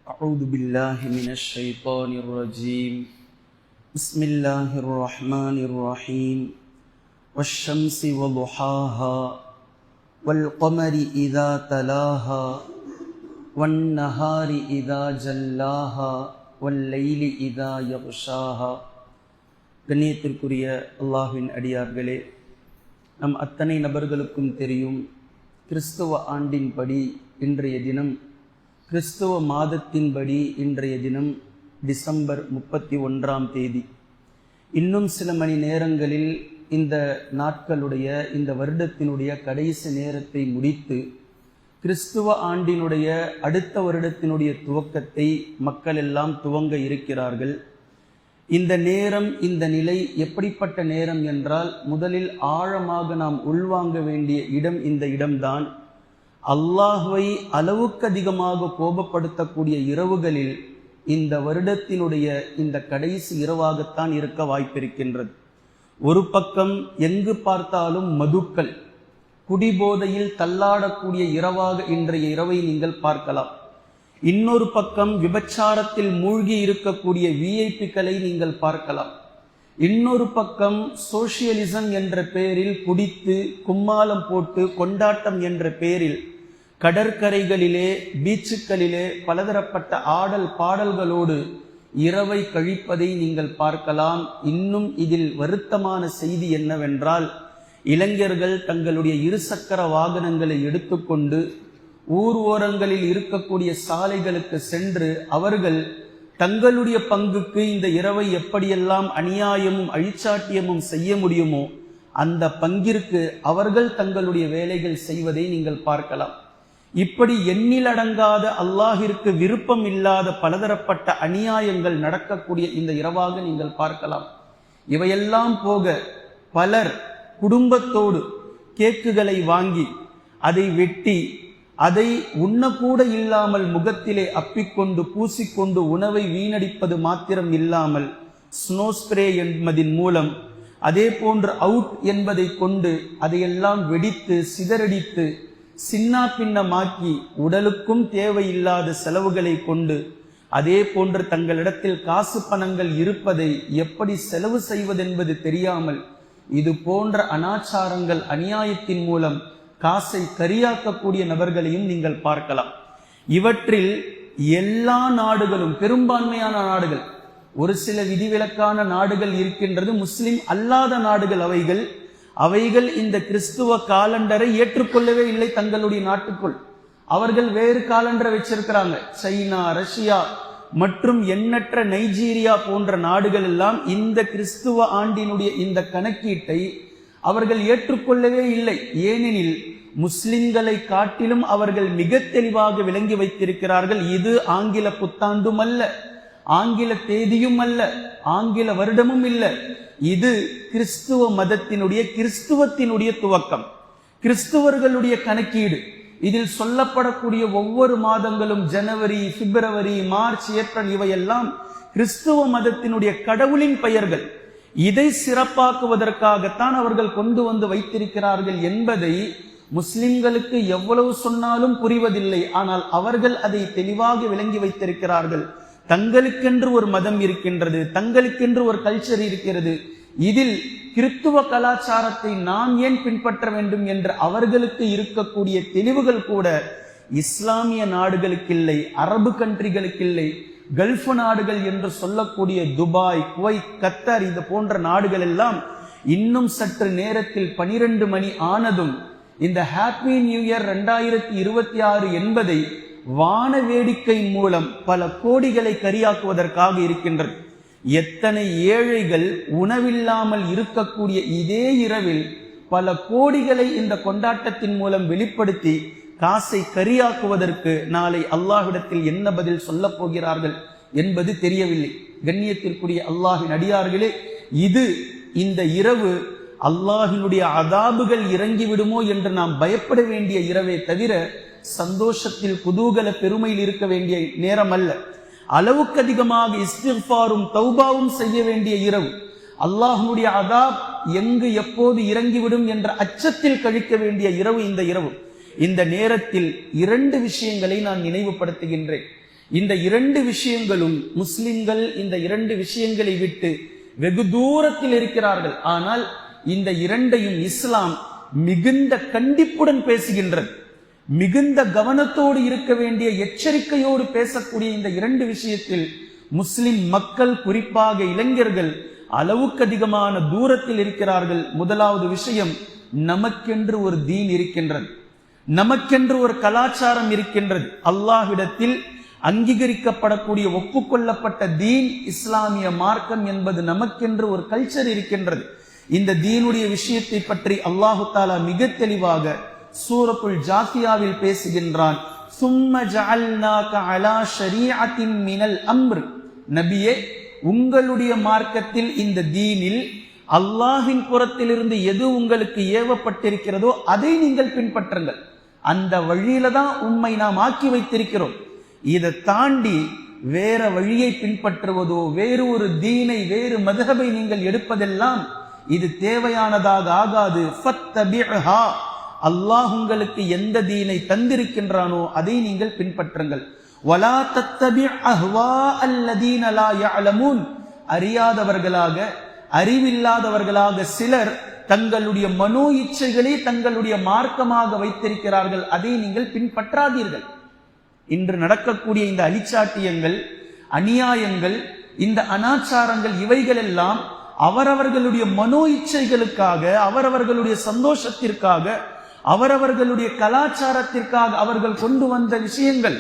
أعوذ بالله من الشيطان الرجيم بسم الله الرحمن الرحيم والشمس وضحاها والقمر إذا تلاها والنهار إذا جلاها والليل إذا يغشاها. கண்ணியத்திற்குரிய அல்லாஹ்வின் அடியார்களே, நம் அத்தனை நபர்களுக்கும் தெரியும், கிறிஸ்தவ ஆண்டின்படி இன்றைய தினம், கிறிஸ்தவ மாதத்தின்படி இன்றைய தினம் டிசம்பர் 31ஆம் தேதி. இன்னும் சில மணி நேரங்களில் இந்த நாட்களுடைய, இந்த வருடத்தினுடைய கடைசி நேரத்தை முடித்து கிறிஸ்துவ ஆண்டினுடைய அடுத்த வருடத்தினுடைய துவக்கத்தை மக்கள் எல்லாம் துவங்க இருக்கிறார்கள். இந்த நேரம், இந்த நிலை எப்படிப்பட்ட நேரம் என்றால், முதலில் ஆழமாக நாம் உள்வாங்க வேண்டிய இடம் இந்த இடம்தான். அல்லாஹ்வை அளவுக்கு அதிகமாக கோபப்படுத்தக்கூடிய இரவுகளில் இந்த வருடத்தினுடைய இந்த கடைசி இரவாகத்தான் இருக்க வாய்ப்பிருக்கின்றது. ஒரு பக்கம் எங்கு பார்த்தாலும் மதுக்கள், குடிபோதையில் தள்ளாடக்கூடிய இரவாக இன்றைய இரவை நீங்கள் பார்க்கலாம். இன்னொரு பக்கம் விபச்சாரத்தில் மூழ்கி இருக்கக்கூடிய விஐபிக்களை நீங்கள் பார்க்கலாம். இன்னொரு பக்கம் சோசியலிசம் என்ற பெயரில் குடித்து கும்மாளம் போட்டு கொண்டாட்டம் என்ற பெயரில் கடற்கரைகளிலே, பீச்சுக்களிலே பலதரப்பட்ட ஆடல் பாடல்களோடு இரவை கழிப்பதை நீங்கள் பார்க்கலாம். இன்னும் இதில் வருத்தமான செய்தி என்னவென்றால், இளைஞர்கள் தங்களுடைய இருசக்கர வாகனங்களை எடுத்துக்கொண்டு ஊர் ஓரங்களில் இருக்கக்கூடிய சாலைகளுக்கு சென்று அவர்கள் தங்களுடைய பங்குக்கு இந்த இரவை எப்படியெல்லாம் அநியாயமும் அழிச்சாட்டியமும் செய்ய முடியுமோ அந்த பங்கிற்கு அவர்கள் தங்களுடைய வேலைகள் செய்வதை நீங்கள் பார்க்கலாம். இப்படி எண்ணிலடங்காத, அல்லாஹிற்கு விருப்பம் இல்லாத பலதரப்பட்ட அநியாயங்கள் நடக்கக்கூடிய இந்த இரவாக நீங்கள் பார்க்கலாம். இவையெல்லாம் போக பலர் குடும்பத்தோடு கேக்குகளை வாங்கி அதை வெட்டி அதை உண்ணக்கூட இல்லாமல் முகத்திலே அப்பிக்கொண்டு பூசிக்கொண்டு உணவை வீணடிப்பது மாத்திரம் இல்லாமல் ஸ்னோ ஸ்ப்ரே என்பதின் மூலம், அதே போன்று அவுட் என்பதை கொண்டு அதையெல்லாம் வெடித்து சிதறடித்து சின்னா பின்னமாக்கி உடலுக்கும் தேவையில்லாத செலவுகளை கொண்டு, அதே போன்று தங்களிடத்தில் காசு பணங்கள் இருப்பதை எப்படி செலவு செய்வதென்பது தெரியாமல் இது போன்ற அனாச்சாரங்கள், அநியாயத்தின் மூலம் காசை கரியாக்கக்கூடிய நபர்களையும் நீங்கள் பார்க்கலாம். இவற்றில் எல்லா நாடுகளும், பெரும்பான்மையான நாடுகள், ஒரு சில விதிவிலக்கான நாடுகள் இருக்கின்றது, முஸ்லிம் அல்லாத நாடுகள் அவைகள் இந்த கிறிஸ்துவ காலண்டரை ஏற்றுக்கொள்ளவே இல்லை தங்களுடைய நாட்டுக்குள். அவர்கள் வேறு காலண்டரை வச்சிருக்கிறாங்க. சைனா, ரஷ்யா மற்றும் எண்ணற்ற நைஜீரியா போன்ற நாடுகள் எல்லாம் இந்த கிறிஸ்துவ ஆண்டினுடைய இந்த கணக்கீட்டை அவர்கள் ஏற்றுக்கொள்ளவே இல்லை. ஏனெனில் முஸ்லிம்களை காட்டிலும் அவர்கள் மிக தெளிவாக விளங்கி வைத்திருக்கிறார்கள், இது ஆங்கில புத்தாண்டும் அல்ல, ஆங்கில தேதியும் அல்ல, ஆங்கில வருடமும் இல்ல, இது கிறிஸ்துவ மதத்தினுடைய, கிறிஸ்துவத்தினுடைய துவக்கம், கிறிஸ்துவர்களுடைய கணக்கீடு. இதில் சொல்லப்படக்கூடிய ஒவ்வொரு மாதங்களும் ஜனவரி, பிப்ரவரி, மார்ச், ஏப்ரல் இவையெல்லாம் கிறிஸ்துவ மதத்தினுடைய கடவுளின் பெயர்கள். இதை சிறப்பாக்குவதற்காகத்தான் அவர்கள் கொண்டு வந்து வைத்திருக்கிறார்கள் என்பதை முஸ்லிம்களுக்கு எவ்வளவு சொன்னாலும் புரிவதில்லை. ஆனால் அவர்கள் அதை தெளிவாக விளங்கி வைத்திருக்கிறார்கள். தங்களுக்கென்று ஒரு மதம் இருக்கின்றது, தங்களுக்கென்று ஒரு கல்ச்சர் இருக்கிறது, இதில் கிறிஸ்துவ கலாச்சாரத்தை நாம் ஏன் பின்பற்ற வேண்டும் என்ற அவர்களுக்கு இருக்கக்கூடிய தெளிவுகள் கூட இஸ்லாமிய நாடுகளுக்கு இல்லை, அரபு கண்ட்ரிகளுக்கு இல்லை. கல்ஃப் நாடுகள் என்று சொல்லக்கூடிய துபாய், குவைத், கத்தார் இது போன்ற நாடுகள் எல்லாம் இன்னும் சற்று நேரத்தில் 12 மணி ஆனதும் இந்த ஹாப்பி நியூ இயர் 2026 என்பதை வான வேடிக்கை மூலம் பல கோடிகளை கரியாக்குவதற்காக இருக்கின்றது. எத்தனை ஏழைகள் உணவில்லாமல் இருக்கக்கூடிய இதே இரவில் பல கோடிகளை இந்த கொண்டாட்டத்தின் மூலம் வெளிப்படுத்தி காசை கரியாக்குவதற்கு நாளை அல்லாஹ்விடத்தில் என்ன பதில் சொல்ல போகிறார்கள் என்பது தெரியவில்லை. கண்ணியத்திற்குரிய அல்லாஹின் அடியார்களே, இந்த இரவு அல்லாஹினுடைய அதாபுகள் இறங்கி விடுமோ என்று நாம் பயப்பட வேண்டிய இரவே தவிர சந்தோஷத்தில், குதூகல பெருமையில் இருக்க வேண்டிய நேரம் அல்ல. அளவுக்கு அதிகமாக இஸ்திக்ஃபாரும் தௌபாவும் செய்ய வேண்டிய இரவு. அல்லாஹ்வுடைய அதாப் எங்கு எப்போது இறங்கிவிடும் என்ற அச்சத்தில் கழிக்க வேண்டிய இரவு இந்த இரவு. இந்த நேரத்தில் 2 விஷயங்களை நான் நினைவுபடுத்துகின்றேன். இந்த இரண்டு விஷயங்களும் முஸ்லிம்கள் இந்த இரண்டு விஷயங்களை விட்டு வெகு தூரத்தில் இருக்கிறார்கள். ஆனால் இந்த இரண்டையும் இஸ்லாம் மிகுந்த கண்டிப்புடன் பேசுகின்றது. மிகுந்த கவனத்தோடு இருக்க வேண்டிய எச்சரிக்கையோடு பேசக்கூடிய இந்த இரண்டு விஷயத்தில் முஸ்லிம் மக்கள், குறிப்பாக இளைஞர்கள் அளவுக்கு அதிகமான தூரத்தில் இருக்கிறார்கள். முதலாவது விஷயம், நமக்கென்று ஒரு தீன் இருக்கின்றது, நமக்கென்று ஒரு கலாச்சாரம் இருக்கின்றது. அல்லாஹ்விடத்தில் அங்கீகரிக்கப்படக்கூடிய ஒப்புக்கொள்ளப்பட்ட தீன் இஸ்லாமிய மார்க்கம் என்பது நமக்கென்று ஒரு கல்ச்சர் இருக்கின்றது. இந்த தீனுடைய விஷயத்தை பற்றி அல்லாஹு தாலா மிக தெளிவாக சூரத்துல் ஜாசியாவில் பேசுகின்றான். சும்ம ஜஅல்நாக அலா ஷரீஅத்தின் மினல் அம்ர், நபியே உங்களுடைய மார்க்கத்தில் இந்த தீனில் அல்லாஹின் புறத்திலிருந்து எது உங்களுக்கு ஏவப்பட்டிருக்கிறதோ அதை நீங்கள் பின்பற்றுங்கள். அந்த வழியில தான் உம்மை நாம் ஆக்கி வைத்திருக்கிறோம். இதை தாண்டி வேற வழியை பின்பற்றுவதோ வேறு ஒரு தீனை வேறு மதுஹபை நீங்கள் எடுப்பதெல்லாம் இது தேவையானதாக ஆகாது. ஃபத்தபிஹா, அல்லாஹ் உங்களுக்கு எந்த தீனை தந்திருக்கின்றானோ அதை நீங்கள் பின்பற்றுங்கள். வலா தத்தபி அஹ்வா அல்லதீன லா யஅலமூன், அறியாதவர்களாக அறிவில்லாதவர்களாக சிலர் தங்களுடைய மனோ இச்சைகளை தங்களுடைய மார்க்கமாக வைத்திருக்கிறார்கள், அதை நீங்கள் பின்பற்றாதீர்கள். இன்று நடக்கக்கூடிய இந்த அழிச்சாட்டியங்கள், அநியாயங்கள், இந்த அனாச்சாரங்கள், இவைகள் எல்லாம் அவரவர்களுடைய மனோ இச்சைகளுக்காக, அவரவர்களுடைய சந்தோஷத்திற்காக, அவரவர்களுடைய கலாச்சாரத்திற்காக அவர்கள் கொண்டு வந்த விஷயங்கள்.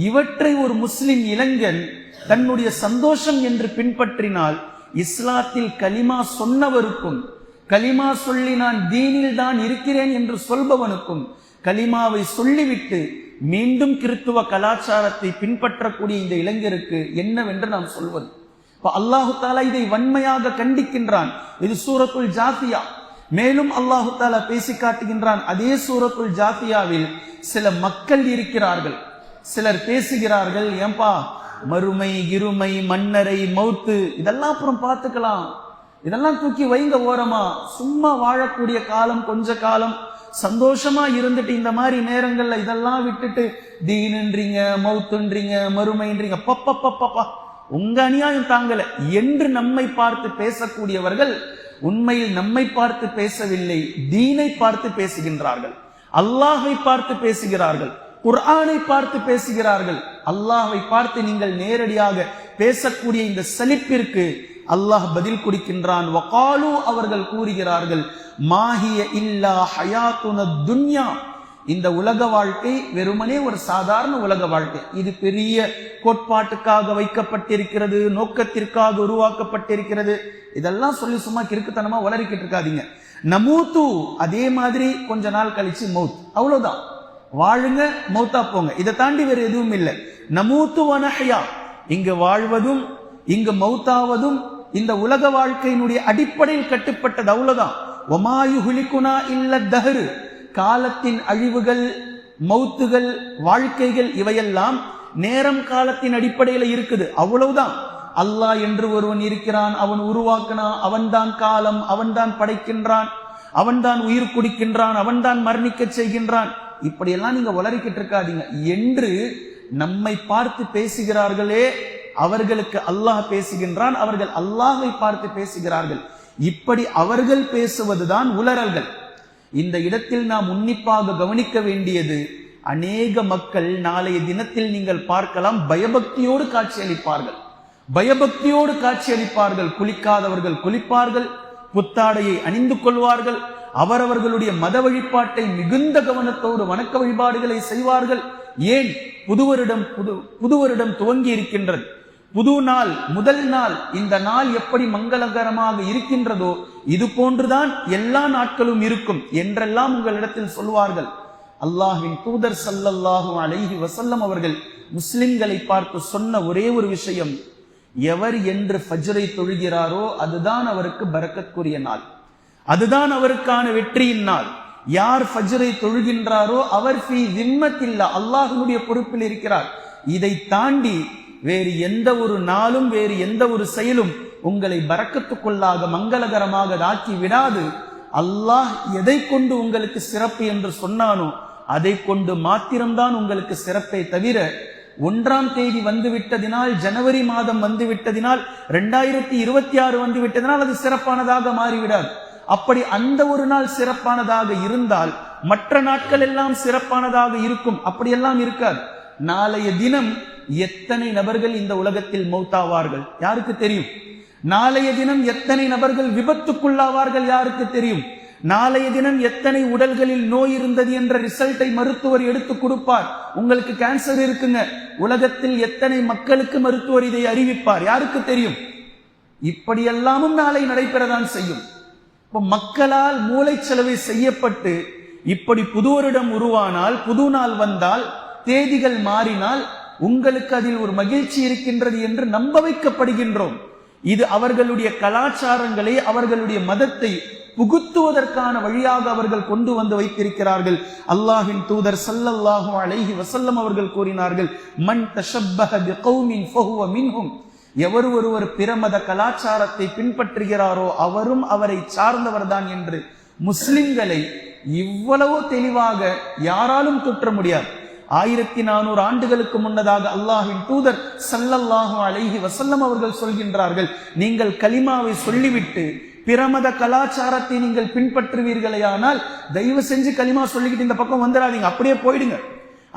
இவற்றை ஒரு முஸ்லிம் இளைஞன் தன்னுடைய சந்தோஷம் என்று பின்பற்றினால், இஸ்லாத்தில் கலிமா சொன்னவருக்கும் கலிமா சொல்லி நான் தீனில் தான் இருக்கிறேன் என்று சொல்பவனுக்கும் கலிமாவை சொல்லிவிட்டு மீண்டும் கிறித்துவ கலாச்சாரத்தை பின்பற்றக்கூடிய இந்த இளைஞருக்கு என்னவென்று நாம் சொல்வது? அல்லாஹு தாலா இதை வன்மையாக கண்டிக்கின்றான். இது சூரத்துல் ஜாசியா. மேலும் அல்லாஹு தாலா பேசி காட்டுகின்றான். அதே சூரத்துல் ஜாசியாவில் சில மக்கள் இருக்கிறார்கள், சிலர் பேசுகிறார்கள், ஏன்பா மறுமை, இருமை, மன்னரை, மௌத்து இதெல்லாம் அப்புறம் பார்த்துக்கலாம், இதெல்லாம் தூக்கி வைங்க ஓரமா, சும்மா வாழக்கூடிய காலம் கொஞ்ச காலம் சந்தோஷமா இருந்துட்டு இந்த மாதிரி நேரங்கள்ல இதெல்லாம் விட்டுட்டு தீனுன்றீங்க, மௌத்துன்றீங்க, மறுமைன்றீங்க, பப்பா உங்க அநியாயம் தாங்கல என்று நம்மை பார்த்து பேசக்கூடியவர்கள் உண்மையில் நம்மை பார்த்து பேசவில்லை, தீனை பார்த்து பேசுகின்றார்கள், அல்லாஹை பார்த்து பேசுகிறார்கள், குர்ஆனை பார்த்து பேசுகிறார்கள். அல்லாஹை பார்த்து நீங்கள் நேரடியாக பேசக்கூடிய இந்த சலிப்பிற்கு அல்லாஹ் பதில் கொடுக்கின்றான். வகாலு, அவர்கள் கூறுகிறார்கள், மாஹிய இல்லா ஹயாத்துன துன்யா, இந்த உலக வாழ்க்கை வெறுமனே ஒரு சாதாரண உலக வாழ்க்கை, இது பெரிய கோட்பாட்டுக்காக வைக்கப்பட்டிருக்கிறது, நோக்கத்திற்காக உருவாக்கப்பட்டிருக்கிறது, இதெல்லாம் சொல்லி சும்மா கிறுக்குத்தனமா உளறிக்கிட்டு இருக்காதீங்க. நமூத்து, அதே மாதிரி கொஞ்ச நாள் கழிச்சு மௌத், அவ்வளவுதான், வாழுங்க மௌத்தா போங்க, இதை தாண்டி வேற எதுவும் இல்லை. நமூத்து வனஹ்யா, இங்கு வாழ்வதும் இங்கு மௌத்தாவதும் இந்த உலக வாழ்க்கையினுடைய அடிப்படையில் கட்டுப்பட்டது, அவ்வளவுதான். ஒமாயுஹுலிகுனா இல்ல தஹரு, காலத்தின் அழிவுகள், மௌத்துகள், வாழ்க்கைகள் இவையெல்லாம் நேரம் காலத்தின் அடிப்படையில் இருக்குது, அவ்வளவுதான். அல்லாஹ் என்று ஒருவன் இருக்கிறான், அவன் உருவாக்கினான், அவன்தான் காலம், அவன்தான் படைக்கின்றான், அவன்தான் உயிர் குடிக்கின்றான், அவன்தான் மரணிக்க செய்கின்றான், இப்படியெல்லாம் நீங்க உளறிக்கிட்டு இருக்காதீங்க என்று நம்மை பார்த்து பேசுகிறார்களே, அவர்களுக்கு அல்லாஹ் பேசுகின்றான், அவர்கள் அல்லாஹை பார்த்து பேசுகிறார்கள். இப்படி அவர்கள் பேசுவதுதான் உளறல்கள். இந்த இடத்தில் நாம் உன்னிப்பாக கவனிக்க வேண்டியது, அநேக மக்கள் நாளைய தினத்தில் நீங்கள் பார்க்கலாம் பயபக்தியோடு காட்சியளிப்பார்கள், பயபக்தியோடு காட்சியளிப்பார்கள். குளிக்காதவர்கள் குளிப்பார்கள், புத்தாடையை அணிந்து கொள்வார்கள், அவரவர்களுடைய மத வழிபாட்டை மிகுந்த கவனத்தோடு வணக்க வழிபாடுகளை செய்வார்கள். ஏன்? புதுவருடம் துவங்கி இருக்கின்றது, புது நாள், முதல் நாள். இந்த நாள் எப்படி மங்களகரமாக இருக்கின்றதோ இது போன்றுதான் எல்லா நாட்களும் இருக்கும் என்றெல்லாம் உங்களிடத்தில் சொல்வார்கள். அல்லாஹ்வின் தூதர் ஸல்லல்லாஹு அலைஹி வஸல்லம் அவர்கள் முஸ்லிம்களை பார்த்து சொன்ன ஒரே ஒரு விஷயம், எவர் என்று ஃபஜ்ரை தொழுகிறாரோ அதுதான் அவருக்கு பரக்கத்துக்குரிய நாள், அதுதான் அவருக்கான வெற்றியின் நாள். யார் ஃபஜ்ரை தொழுகின்றாரோ அவர் ஃபீ திம்மத்தில்லா, அல்லாஹ்வுடைய பொறுப்பில் இருக்கிறார். இதை தாண்டி வேறு எந்த ஒரு நாளும் வேறு எந்த ஒரு செயலும் உங்களை பரக்கத்துக்குள்ளாக மங்களகரமாக ஆக்கி விடாது. அல்லாஹ் எதை கொண்டு உங்களுக்கு சிறப்பு என்று சொன்னானோ அதை கொண்டு மாத்திரம்தான் உங்களுக்கு சிறப்பை தவிர 1ஆம் தேதி வந்துவிட்டதினால், ஜனவரி மாதம் வந்துவிட்டதினால், 2026 வந்துவிட்டதினால் அது சிறப்பானதாக மாறிவிடாது. அப்படி அந்த ஒரு நாள் சிறப்பானதாக இருந்தால் மற்ற நாட்கள் எல்லாம் சிறப்பானதாக இருக்கும். அப்படியெல்லாம் இருக்காது. நாளைய தினம் எத்தனை நபர்கள் இந்த உலகத்தில் மௌத்தாவார்கள் யாருக்கு தெரியும்? நாளைய தினம் எத்தனை நபர்கள் விபத்துக்குள்ளாவார்கள் யாருக்கு தெரியும்? நாளைய தினம் எத்தனை உடல்களில் நோய் இருந்தது என்ற ரிசல்ட்டை மருத்துவர் எடுத்து கொடுப்பார். உங்களுக்கு கேன்சர் இருக்குங்க, உலகத்தில் எத்தனை மக்களுக்கு மருத்துவர் இதை அறிவிப்பார் யாருக்கு தெரியும்? இப்படியெல்லாமும் நாளை நடைபெறதான் செய்யும். மக்களால் மூளைச்சலவை செய்யப்பட்டு இப்படி புது வருடம் உருவானால், புது நாள் வந்தால், தேதிகள் மாறினால் உங்களுக்கு அதில் ஒரு மகிழ்ச்சி இருக்கின்றது என்று நம்ப வைக்கப்படுகின்றோம். இது அவர்களுடைய கலாச்சாரங்களை, அவர்களுடைய மதத்தை புகுத்துவதற்கான வழியாக அவர்கள் கொண்டு வந்து வைத்திருக்கிறார்கள். அல்லாஹ்வின் தூதர் ஸல்லல்லாஹு அலைஹி வஸல்லம் அவர்கள் கூறினார்கள், மன் தஷப்பஹ பிகௌமின் ஃபஹுவ மின்ஹும். எவர் ஒருவர் பிற மத கலாச்சாரத்தை பின்பற்றுகிறாரோ அவரும் அவரை சார்ந்தவர் தான் என்று முஸ்லிம்களை இவ்வளவு தெளிவாக யாராலும் தொற்ற முடியாது. 1400 ஆண்டுகளுக்கு முன்னதாக அல்லாஹ்வின் தூதர் ஸல்லல்லாஹு அலைஹி வஸல்லம் அவர்கள் சொல்கின்றார்கள், நீங்கள் கலிமாவை சொல்லிவிட்டு பிரமத கலாச்சாரத்தை நீங்கள் பின்பற்றுவீர்களேயானால் தயவு செஞ்சு கலிமா சொல்லிக்கிட்டு இந்த பக்கம் வந்துடாதீங்க, அப்படியே போயிடுங்க.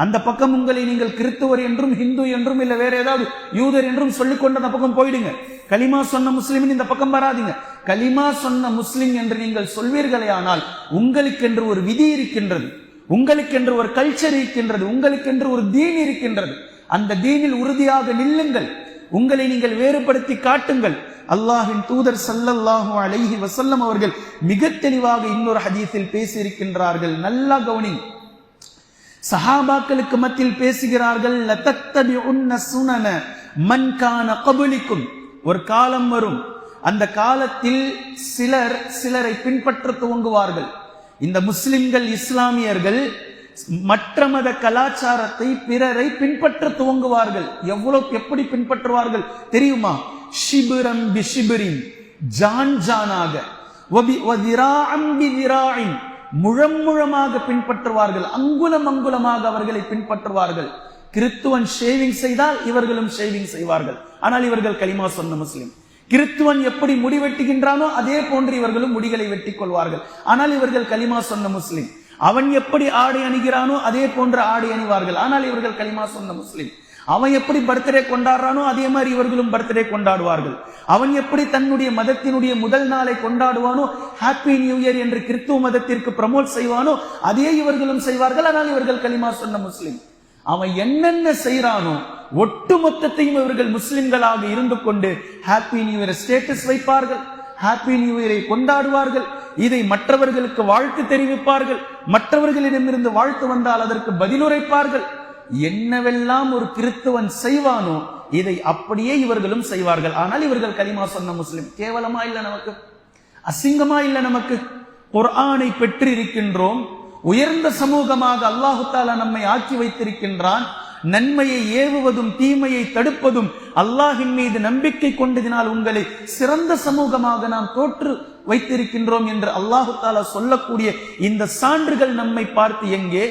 அந்த பக்கம் உங்களை நீங்கள் கிறிஸ்துவர் என்றும் ஹிந்து என்றும் இல்ல வேற ஏதாவது யூதர் என்றும் சொல்லிக்கொண்டு அந்த பக்கம் போயிடுங்க. கலிமா சொன்ன முஸ்லிமின் இந்த பக்கம் வராதிங்க. கலிமா சொன்ன முஸ்லிம் என்று நீங்கள் சொல்வீர்களேயானால் உங்களுக்கென்று ஒரு விதி இருக்கின்றது, உங்களுக்கென்று ஒரு கல்ச்சர் இருக்கின்றது, உங்களுக்கென்று ஒரு தீன் இருக்கின்றது. அந்த தீனில் உறுதியாக நில்லுங்கள், உங்களை நீங்கள் வேறுபடுத்தி காட்டுங்கள். அல்லாஹ்வின் தூதர் ஸல்லல்லாஹு அலைஹி வஸல்லம் அவர்கள் மிக தெளிவாக இன்னொரு ஹதீஸில் பேசியிருக்கின்றார்கள். நல்லா கவனி. சஹாபாக்களுக்கு மத்தியில் பேசுகிறார்கள், லதத்தபிஉன்ன சுனன மன் கான கப்லிக்கும். ஒரு காலம் வரும், அந்த காலத்தில் சிலரை பின்பற்ற துவங்குவார்கள். இந்த முஸ்லிம்கள், இஸ்லாமியர்கள் மற்ற மத கலாச்சாரத்தை, பிறரை பின்பற்ற துவங்குவார்கள். எப்படி பின்பற்றுவார்கள் தெரியுமா? ஷிபிரம் பிஷிபிரின், ஜான் ஜானாக, வதிராஅம் பிதிராஇன், முழமாக பின்பற்றுவார்கள். அங்குலம் அங்குலமாக அவர்களை பின்பற்றுவார்கள். கிறிஸ்துவன் ஷேவிங் செய்தால் இவர்களும் ஷேவிங் செய்வார்கள். ஆனால் இவர்கள் கலிமா சொன்ன முஸ்லிம். கிறிஸ்துவன் எப்படி முடி வெட்டுகின்றானோ அதே போன்று இவர்களும் முடிகளை வெட்டி கொள்வார்கள். ஆனால் இவர்கள் கலிமா சொன்ன முஸ்லிம். அவன் எப்படி ஆடை அணிகிறானோ அதே போன்று ஆடை அணிவார்கள். ஆனால் இவர்கள் கலிமா சொன்ன முஸ்லிம். அவன் எப்படி பர்த்டே கொண்டாடுறானோ அதே மாதிரி இவர்களும் பர்த்டே கொண்டாடுவார்கள். அவன் எப்படி தன்னுடைய மதத்தினுடைய முதல் நாளை கொண்டாடுவானோ, ஹாப்பி நியூ இயர் என்று கிறிஸ்துவ மதத்திற்கு ப்ரமோட் செய்வானோ அதே இவர்களும் செய்வார்கள். ஆனால் இவர்கள் கலிமா சொன்ன முஸ்லிம். அவன் என்னென்ன செய்யறானோ ஒட்டு மொத்தத்தையும் இவர்கள் முஸ்லிம்களாக இருந்து கொண்டு ஹாப்பி நியூ இயர் ஸ்டேட்டஸ் வைப்பார்கள், ஹாப்பி நியூ இயரை கொண்டாடுவார்கள். இதை மற்றவர்களுக்கு வாழ்த்து தெரிவிப்பார்கள். மற்றவர்களிடமிருந்து வாழ்த்து வந்தால் அதற்கு பதிலுரைப்பார்கள். என்னவெல்லாம் ஒரு கிறிஸ்துவன் செய்வானோ இதை அப்படியே இவர்களும் செய்வார்கள். ஆனால் இவர்கள் கலிமா சொன்ன முஸ்லிம். கேவலமா இல்ல நமக்கு? அசிங்கமா இல்ல நமக்கு? குர்ஆனை பெற்றிருக்கின்றோம். உயர்ந்த சமூகமாக அல்லாஹு தஆலா நம்மை ஆக்கி வைத்திருக்கின்றான். நன்மையை ஏவுவதும் தீமையை தடுப்பதும் அல்லாஹ்வின் மீது நம்பிக்கை கொண்டதினால் உங்களை சிறந்த சமூகமாக நாம் தோற்று வைத்திருக்கின்றோம் என்று அல்லாஹு தஆலா சொல்லக்கூடிய இந்த சான்றுகள் நம்மை பார்த்து எங்கே?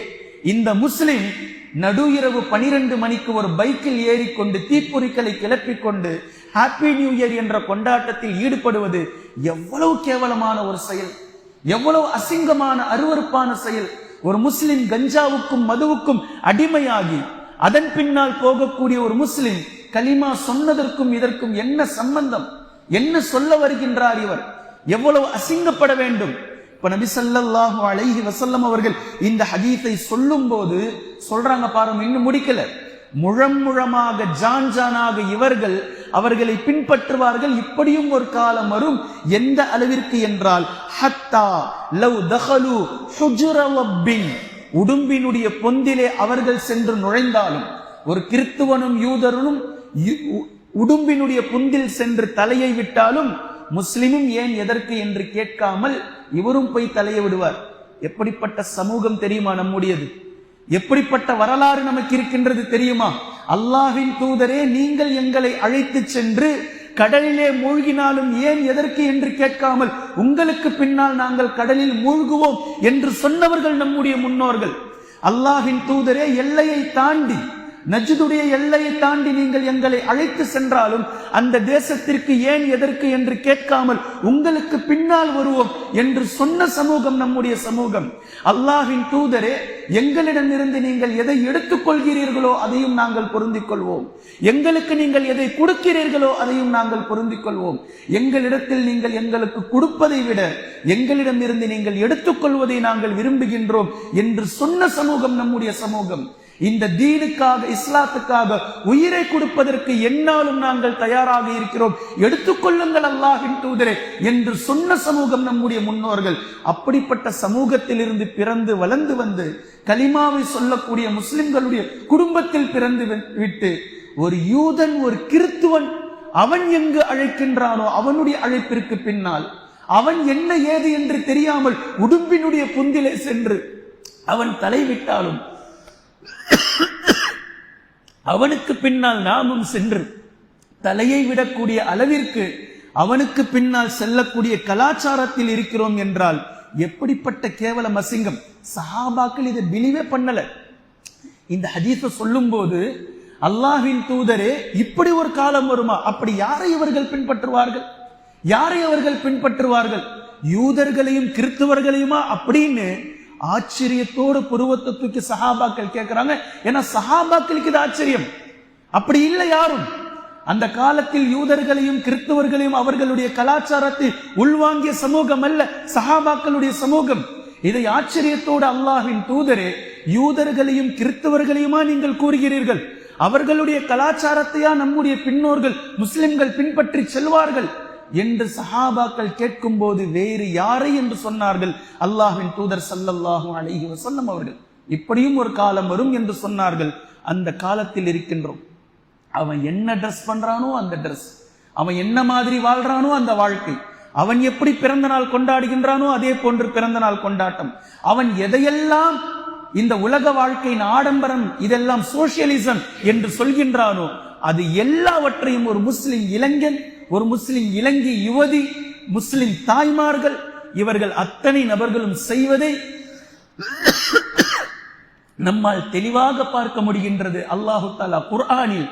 இந்த முஸ்லிம் நடு இரவு 12 மணிக்கு ஒரு பைக்கில் ஏறிக்கொண்டு தீப்பொறிகளை கிளப்பிக் கொண்டு ஹாப்பி நியூ இயர் என்ற கொண்டாட்டத்தில் ஈடுபடுவது எவ்வளவு கேவலமான ஒரு செயல், எவ்வளவு அசிங்கமான அருவருப்பான செயல். ஒரு முஸ்லிம் கஞ்சாவுக்கும் மதுவுக்கும் அடிமையாகி அதன் பின்னால் போகக்கூடிய ஒரு முஸ்லிம் கலிமா சொன்னதற்கும் இதற்கும் என்ன சம்பந்தம்? என்ன சொல்ல வருகின்றார் இவர்? எவ்வளவு அசிங்கப்பட வேண்டும். இப்ப நபி ஸல்லல்லாஹு அலைஹி வஸல்லம் அவர்கள் இந்த ஹதீஸை சொல்லும் போது சொல்றாங்க பாருங்க, இன்னும் முடிக்கல. முழமாக ஜானாக இவர்கள் அவர்களை பின்பற்றுவார்கள். இப்படியும் ஒரு காலம் வரும். எந்த அளவிற்கு என்றால் ஹத்தா லவ் தஹலு ஹுஜ்ர வப்பின், உடும்பினுடைய பொந்திலே அவர்கள் சென்று நுழைந்தாலும், ஒரு கிறிஸ்துவனும் யூதரும் உடும்பினுடைய பொந்தில் சென்று தலையை விட்டாலும் முஸ்லிமும் ஏன் எதற்கு என்று கேட்காமல் இவரும் போய் தலையை விடுவார். எப்படிப்பட்ட சமூகம் தெரியுமா நம்முடையது? எப்படிப்பட்ட வரலாறு நமக்கு இருக்கின்றது தெரியுமா? அல்லாஹ்வின் தூதரே, நீங்கள் எங்களை அழைத்து சென்று கடலிலே மூழ்கினாலும் ஏன் எதற்கு என்று கேட்காமல் உங்களுக்கு பின்னால் நாங்கள் கடலில் மூழ்குவோம் என்று சொன்னவர்கள் நம்முடைய முன்னோர்கள். அல்லாஹ்வின் தூதரே, எல்லையை தாண்டி நஜ்துடைய எல்லையை தாண்டி நீங்கள் எங்களை அழைத்து சென்றாலும் அந்த தேசத்திற்கு ஏன் எதற்கு என்று கேட்காமல் உங்களுக்கு பின்னால் வருவோம் என்று சொன்ன சமூகம் நம்முடைய சமூகம். அல்லாஹ்வின் தூதரே, எங்களிடமிருந்து நீங்கள் எதை எடுத்துக் கொள்கிறீர்களோ அதையும் நாங்கள் பொருந்திக் கொள்வோம். எங்களுக்கு நீங்கள் எதை கொடுக்கிறீர்களோ அதையும் நாங்கள் பொருந்திக் கொள்வோம். எங்களிடத்தில் நீங்கள் எங்களுக்கு கொடுப்பதை விட எங்களிடமிருந்து நீங்கள் எடுத்துக்கொள்வதை நாங்கள் விரும்புகின்றோம் என்று சொன்ன சமூகம் நம்முடைய சமூகம். இந்த தீனுக்காக, இஸ்லாத்துக்காக உயிரை கொடுப்பதற்கு என்னாலும் நாங்கள் தயாராக இருக்கிறோம், எடுத்துக்கொள்ளுங்கள் அல்லாஹ்வின் தூதரே என்று சொன்ன சமூகம் நம்முடைய முன்னோர்கள். அப்படிப்பட்ட சமூகத்தில் இருந்து பிறந்து வளர்ந்து வந்து கலிமாவை சொல்லக்கூடிய முஸ்லிம்களுடைய குடும்பத்தில் பிறந்து விட்டு ஒரு யூதன், ஒரு கிறித்துவன், அவன் எங்கு அழைக்கின்றானோ அவனுடைய அழைப்பிற்கு பின்னால் அவன் என்ன ஏது என்று தெரியாமல் உடும்பினுடைய புந்திலே சென்று அவன் தலைவிட்டாலும் அவனுக்கு பின்னால் நாமும் சென்று தலையை விடக்கூடிய அளவிற்கு அவனுக்கு பின்னால் செல்லக்கூடிய கலாச்சாரத்தில் இருக்கிறோம் என்றால் எப்படிப்பட்ட கேவலம், அசிங்கம். சஹாபாக்கள் இதை பிலிவே பண்ணல. இந்த ஹதீஸை சொல்லும் போது அல்லாஹ்வின் தூதரே, இப்படி ஒரு காலம் வருமா? அப்படி யாரை இவர்கள் பின்பற்றுவார்கள்? யாரை அவர்கள் பின்பற்றுவார்கள்? யூதர்களையும் கிறிஸ்தவர்களையுமா அப்படின்னு ஆச்சரியத்தோடு புருவத்தை தூக்கி சஹாபாக்கள் கேட்கிறாங்க. ஏன்னா சஹாபாக்களுக்கு இது ஆச்சரியம். அப்படி இல்லை யாரும். அந்த காலத்தில் யூதர்களையும் கிறிஸ்தவர்களையும் அவர்களுடைய கலாச்சாரத்தை உள்வாங்கிய சமூகம் அல்ல சஹாபாக்களுடைய சமூகம். இதை ஆச்சரியத்தோடு அல்லாஹ்வின் தூதரே, யூதர்களையும் கிறிஸ்தவர்களையுமா நீங்கள் கூறுகிறீர்கள்? அவர்களுடைய கலாச்சாரத்தையா நம்முடைய பின்னோர்கள் முஸ்லிம்கள் பின்பற்றி செல்வார்கள் என்று சஹாபாக்கள் கேட்கும் போது வேறு யாரை என்று சொன்னார்கள்? அல்லாஹ்வின் தூதர் ஸல்லல்லாஹு அலைஹி வஸல்லம் அவர்கள். இப்படியும் ஒரு காலம் வரும் என்று சொன்னார்கள். அந்த காலத்தில் இருக்கின்றோம். அவன் என்ன ட்ரெஸ் பண்றானோ அந்த ட்ரெஸ், அவன் என்ன மாதிரி வாழ்றானோ அந்த வாழ்க்கை, அவன் எப்படி பிறந்த நாள் கொண்டாடுகின்றானோ அதே போன்று பிறந்த நாள் கொண்டாட்டம், அவன் எதையெல்லாம் இந்த உலக வாழ்க்கையின் ஆடம்பரம், இதெல்லாம் சோசியலிசம் என்று சொல்கின்றானோ அது எல்லாவற்றையும் ஒரு முஸ்லிம் இளைஞன், ஒரு முஸ்லிம் இளங்கி யுவதி, முஸ்லிம் தாய்மார்கள், இவர்கள் அத்தனை நபர்களும் செய்வதை நம்மால் தெளிவாக பார்க்க முடிகின்றது. அல்லாஹு தஆலா குர்ஆனில்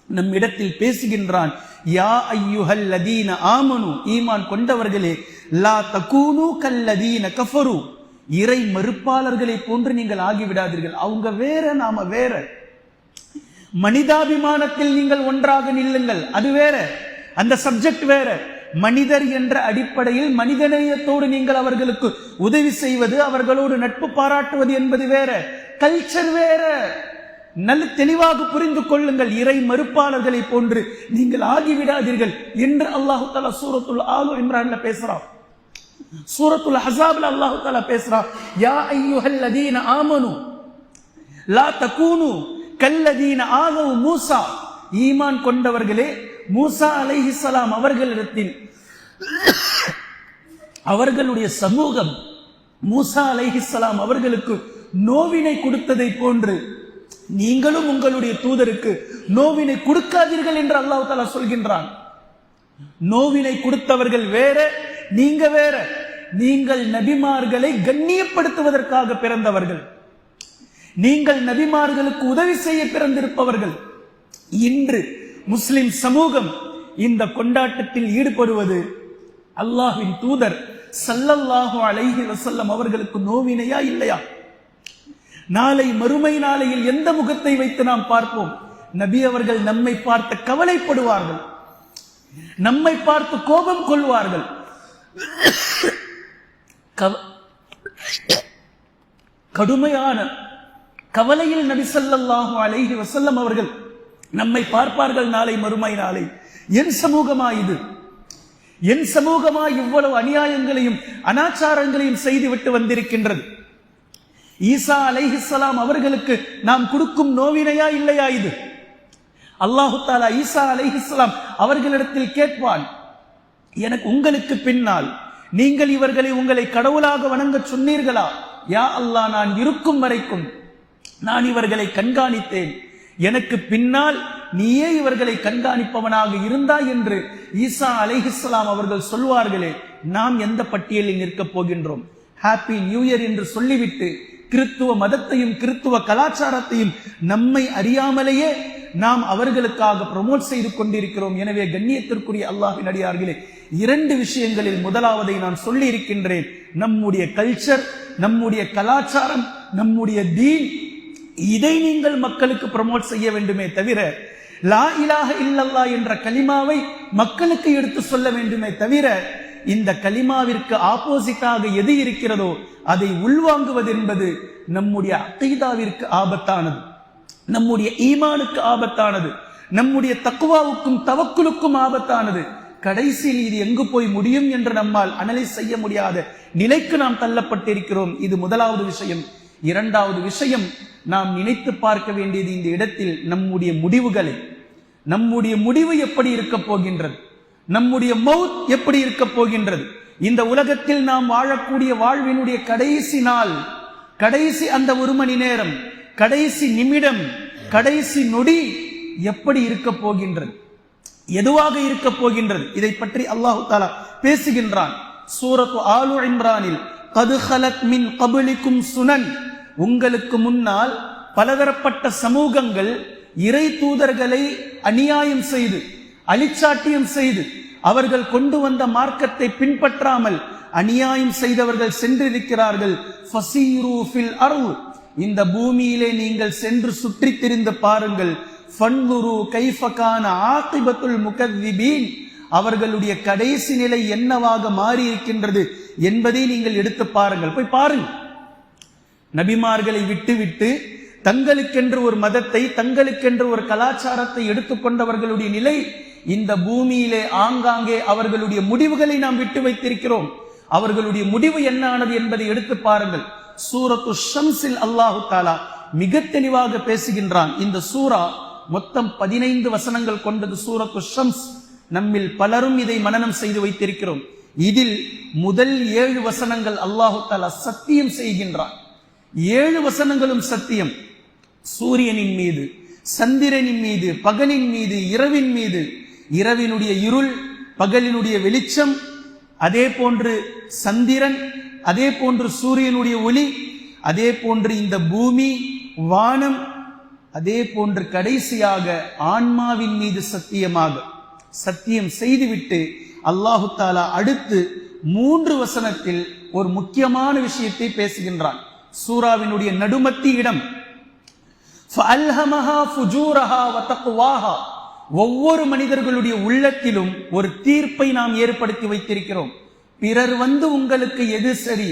நம் இடத்தில் பேசுகின்றான். யா அய்யுஹல் லதீன ஆமனு, ஈமான் கொண்டவர்களே, லா தகூனு கல்லதீன கஃபரு, இறை மறுப்பாளர்களை போன்று நீங்கள் ஆகிவிடாதீர்கள். அவங்க வேற, நாம வேற. மனிதாபிமானத்தில் நீங்கள் ஒன்றாக நில்லுங்கள், அது வேற, அந்த சப்ஜெக்ட் வேற. மனிதர் என்ற அடிப்படையில் மனிதநேயத்தோடு நீங்கள் அவர்களுக்கு உதவி செய்வது, அவர்களோடு நட்பு பாராட்டுவது என்பது வேற. கல்ச்சர் வேற. நல்ல தெளிவாக புரிந்து கொள்ளுங்கள். இறை மறுப்பாளர்களை போன்று நீங்கள் ஆகிவிடாதீர்கள் என்று அல்லாஹு தஆலா சூரத்துல் ஆலு இம்ரான்ல பேசுறான். சூரத்துல் அஹ்ஸாப்ல அல்லாஹு தஆலா பேசுறான். யா அய்யுஹல் லதீன ஆமனு லா தகூனு கல்லதீன ஆதவ் மூசா, ஈமான் கொண்டவர்களே, மூசா அலைஹிஸ்ஸலாம் அவர்களிடத்தில் அவர்களுடைய சமூகம் மூசா அலைஹிஸ்ஸலாம் அவர்களுக்கு நோவினை கொடுத்ததை போன்று நீங்களும் உங்களுடைய தூதருக்கு நோவினை கொடுக்காதீர்கள் என்று அல்லாஹ் தஆலா சொல்கின்றான். நோவினை கொடுத்தவர்கள் வேற, நீங்க வேற. நீங்கள் நபிமார்களை கண்ணியப்படுத்துவதற்காக பிறந்தவர்கள், நீங்கள் நபிமார்களுக்கு உதவி செய்ய பிறந்திருப்பவர்கள். இன்று முஸ்லிம் சமூகம் இந்த கொண்டாட்டத்தில் ஈடுபடுவது அல்லாஹ்வின் தூதர் ஸல்லல்லாஹு அலைஹி வஸல்லம் அவர்களுக்கு நோவினையா இல்லையா? நாளை மறுமை நாளையில் எந்த முகத்தை வைத்து நாம் பார்ப்போம்? நபி அவர்கள் நம்மை பார்த்து கவலைப்படுவார்கள், நம்மை பார்த்து கோபம் கொள்வார்கள். கடுமையான கவலையில் நபி ஸல்லல்லாஹு அலைஹி வஸல்லம் அவர்கள் நம்மை பார்ப்பார்கள் நாளை மறுமை நாளை. என் சமூகமா இது? என் சமூகமா இவ்வளவு அநியாயங்களையும் அனாச்சாரங்களையும் செய்துவிட்டு வந்திருக்கின்றது? ஈசா அலைஹிஸ்ஸலாம் அவர்களுக்கு நாம் கொடுக்கும் நோவினையா இல்லையா இது? அல்லாஹு தஆலா ஈசா அலைஹிஸ்ஸலாம் அவர்களிடத்தில் கேட்பான், எனக்கு உங்களுக்கு பின்னால் நீங்கள் இவர்களை உங்களை கடவுளாக வணங்க சொன்னீர்களா? யா அல்லாஹ், நான் இருக்கும் வரைக்கும் நான் இவர்களை கண்காணித்தேன், எனக்கு பின்னால் நீயே இவர்களை கண்காணிப்பவனாக இருந்தாய் என்று ஈசா அலைஹிஸ்ஸலாம் அவர்கள் சொல்வார்களே, நாம் எந்த பட்டியலில் நிற்கப் போகின்றோம்? ஹாப்பி நியூ இயர் என்று சொல்லிவிட்டு கிறித்துவ மதத்தையும் கிறித்துவ கலாச்சாரத்தையும் நம்மை அறியாமலேயே நாம் அவர்களுக்காக ப்ரமோட் செய்து கொண்டிருக்கிறோம். எனவே கண்ணியத்திற்குரிய அல்லாஹ்வின் அடியார்களே, 2 விஷயங்களில் முதலாவதை நான் சொல்லி இருக்கின்றேன். நம்முடைய கல்ச்சர், நம்முடைய கலாச்சாரம், நம்முடைய தீன், இதை நீங்கள் மக்களுக்கு ப்ரமோட் செய்ய வேண்டுமே தவிர லா இலாஹ இல்லல்லாஹ் என்ற கலிமாவை மக்களுக்கு எடுத்து சொல்ல வேண்டுமே தவிர இந்த கலிமாவிற்கு ஆப்போசிட்டாக எது இருக்கிறதோ அதை உள்வாங்குவது என்பது நம்முடைய அகீதாவிற்கு ஆபத்தானது, நம்முடைய ஈமானுக்கு ஆபத்தானது, நம்முடைய தக்வாவுக்கும் தவக்குலுக்கும் ஆபத்தானது. கடைசியில் இது எங்கு போய் முடியும் என்று நம்மால் அனலைஸ் செய்ய முடியாத நிலைக்கு நாம் தள்ளப்பட்டிருக்கிறோம். இது முதலாவது விஷயம். 2வது விஷயம், நாம் நினைத்து பார்க்க வேண்டியது இந்த இடத்தில் நம்முடைய முடிவுகளை, நம்முடைய முடிவு எப்படி இருக்க போகின்றது, நம்முடைய மௌத் எப்படி இருக்க போகின்றது, இந்த உலகத்தில் நாம் வாழக்கூடிய வாழ்வினுடைய கடைசி நாள், கடைசி அந்த 1 மணி நேரம், கடைசி நிமிடம், கடைசி நொடி எப்படி இருக்க போகின்றது, எதுவாக இருக்க போகின்றது, இதை பற்றி அல்லாஹ் தஆலா பேசுகின்றான். சூரத்து ஆலு இம்ரானில் கது ஹலத் மின் கபலிக்கும் சுனன், உங்களுக்கு முன்னால் பலதரப்பட்ட சமூகங்கள் இறை தூதர்களை அநியாயம் செய்து அழிச்சாட்டியம் செய்து அவர்கள் கொண்டு வந்த மார்க்கத்தை பின்பற்றாமல் அநியாயம் செய்தவர்கள் சென்றிருக்கிறார்கள். ஃபஸீரு ஃபில் அர்ள், இந்த பூமியிலே நீங்கள் சென்று சுற்றி திரிந்து பாருங்கள். ஃபன்துரு கைஃப கான ஆகிபத்துல் முகذிபீன், அவர்களுடைய கடைசி நிலை என்னவாக மாறி இருக்கின்றது என்பதை நீங்கள் எடுத்து பாருங்கள். போய் பாருங்கள். நபிமார்களை விட்டுவிட்டு தங்களுக்கென்று ஒரு மதத்தை, தங்களுக்கென்று ஒரு கலாச்சாரத்தை எடுத்துக்கொண்டவர்களுடைய நிலை இந்த பூமியிலே ஆங்காங்கே அவர்களுடைய முடிவுகளை நாம் விட்டு வைத்திருக்கிறோம். அவர்களுடைய முடிவு என்ன ஆனது என்பதை எடுத்து பாருங்கள். சூரத்து ஷம்ஸில் அல்லாஹு தஆலா மிக தெளிவாக பேசுகின்றான். இந்த சூரா மொத்தம் 15 வசனங்கள் கொண்டது. சூரத்து ஷம்ஸ், நம்மில் பலரும் இதை மனனம் செய்து வைத்திருக்கிறோம். இதில் முதல் 7 வசனங்கள் அல்லாஹு தஆலா சத்தியம் செய்கின்றான். 7 வசனங்களும் சத்தியம். சூரியனின் மீது, சந்திரனின் மீது, பகலின் மீது, இரவின் மீது, இரவினுடைய இருள், பகலினுடைய வெளிச்சம், அதே போன்று சந்திரன், அதே போன்று சூரியனுடைய ஒளி, அதே போன்று இந்த பூமி, வானம், அதே போன்று கடைசியாக ஆன்மாவின் மீது சத்தியமாக சத்தியம் செய்துவிட்டு அல்லாஹு தஆலா அடுத்து 3 வசனத்தில் ஒரு முக்கியமான விஷயத்தை பேசுகின்றான். சூராவினுடைய நடுமத்தி இடம். ஃபஅல்ஹமஹா ஃபுஜூரஹா வதக்வாஹா, ஒவ்வொரு மனிதர்களுடைய உள்ளத்திலும் ஒரு தீர்ப்பை நாம் ஏற்படுத்தி வைத்திருக்கிறோம். பிறர் வந்து உங்களுக்கு எது சரி